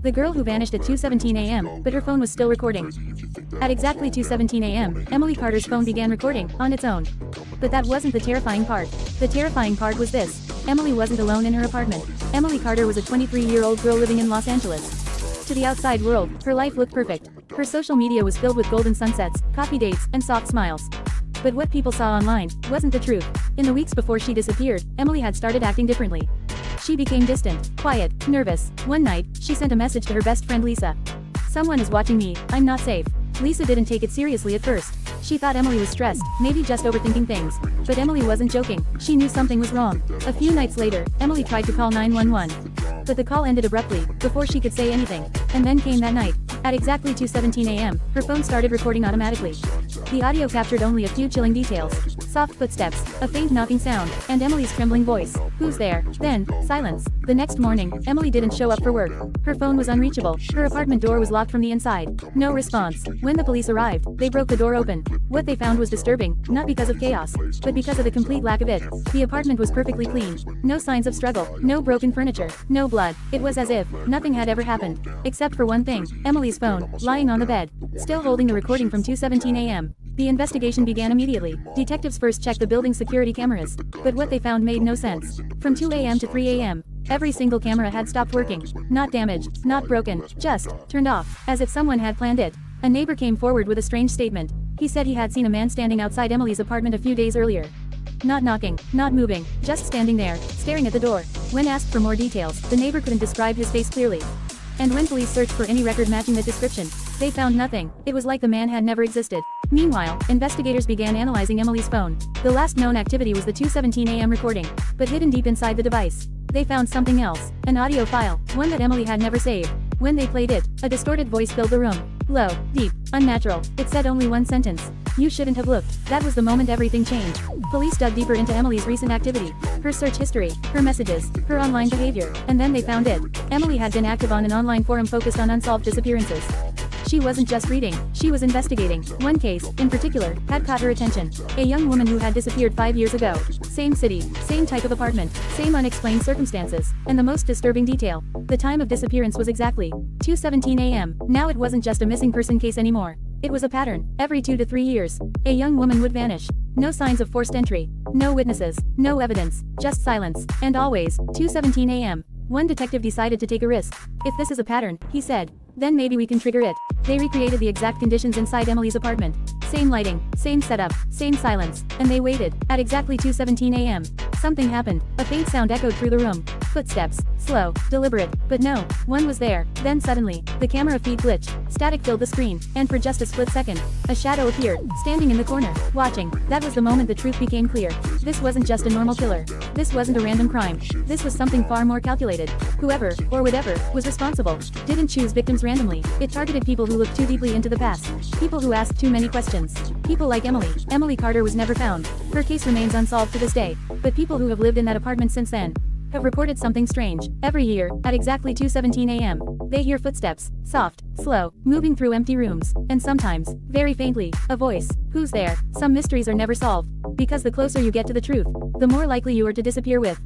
The girl who vanished at 2:17 a.m., but her phone was still recording. At exactly 2:17 a.m., Emily Carter's phone began recording, on its own. But that wasn't the terrifying part. The terrifying part was this. Emily wasn't alone in her apartment. Emily Carter was a 23-year-old girl living in Los Angeles. To the outside world, her life looked perfect. Her social media was filled with golden sunsets, coffee dates, and soft smiles. But what people saw online wasn't the truth. In the weeks before she disappeared, Emily had started acting differently. She became distant, quiet, nervous. One night, she sent a message to her best friend Lisa. "Someone is watching me, I'm not safe." Lisa didn't take it seriously at first. She thought Emily was stressed, maybe just overthinking things. But Emily wasn't joking. She knew something was wrong. A few nights later, Emily tried to call 911. But the call ended abruptly, before she could say anything. And then came that night. At exactly 2:17 a.m., her phone started recording automatically. The audio captured only a few chilling details. Soft footsteps, a faint knocking sound, and Emily's trembling voice. "Who's there?" Then, silence. The next morning, Emily didn't show up for work. Her phone was unreachable. Her apartment door was locked from the inside. No response. When the police arrived, they broke the door open. What they found was disturbing, not because of chaos, but because of the complete lack of it. The apartment was perfectly clean. No signs of struggle, no broken furniture, no blood. It was as if nothing had ever happened. Except for one thing, Emily's phone, lying on the bed, still holding the recording from 2:17 a.m. The investigation began immediately. Detectives first checked the building's security cameras. But what they found made no sense. From 2 a.m. to 3 a.m., every single camera had stopped working. Not damaged, not broken, just turned off, as if someone had planned it. A neighbor came forward with a strange statement. He said he had seen a man standing outside Emily's apartment a few days earlier. Not knocking, not moving, just standing there, staring at the door. When asked for more details, the neighbor couldn't describe his face clearly. And when police searched for any record matching the description, they found nothing. It was like the man had never existed. Meanwhile, investigators began analyzing Emily's phone. The last known activity was the 2:17 a.m. recording. But hidden deep inside the device, they found something else. An audio file, one that Emily had never saved. When they played it, a distorted voice filled the room. Low, deep, unnatural. It said only one sentence. "You shouldn't have looked." That was the moment everything changed. Police dug deeper into Emily's recent activity. Her search history, her messages, her online behavior, and then they found it. Emily had been active on an online forum focused on unsolved disappearances. She wasn't just reading, she was investigating. One case, in particular, had caught her attention. A young woman who had disappeared 5 years ago. Same city, same type of apartment, same unexplained circumstances, and the most disturbing detail. The time of disappearance was exactly 2:17 a.m. Now it wasn't just a missing person case anymore. It was a pattern. Every 2 to 3 years, a young woman would vanish. No signs of forced entry, no witnesses, no evidence, just silence, and always 2:17 a.m. One detective decided to take a risk. "If this is a pattern," he said, "then maybe we can trigger it." They recreated the exact conditions inside Emily's apartment. Same lighting, same setup, same silence, and they waited. At exactly 2:17 a.m., something happened. A faint sound echoed through the room. Footsteps, slow, deliberate, but no, one was there. Then suddenly, the camera feed glitched. Static filled the screen, and for just a split second, a shadow appeared, standing in the corner, watching. That was the moment the truth became clear. This wasn't just a normal killer. This wasn't a random crime. This was something far more calculated. Whoever, or whatever, was responsible, didn't choose victims randomly. It targeted people who looked too deeply into the past. People who asked too many questions. People like Emily. Emily Carter was never found. Her case remains unsolved to this day. But people who have lived in that apartment since then have reported something strange. Every year, at exactly 2:17 a.m., they hear footsteps, soft, slow, moving through empty rooms, and sometimes, very faintly, a voice. Who's there? Some mysteries are never solved, because the closer you get to the truth, the more likely you are to disappear with.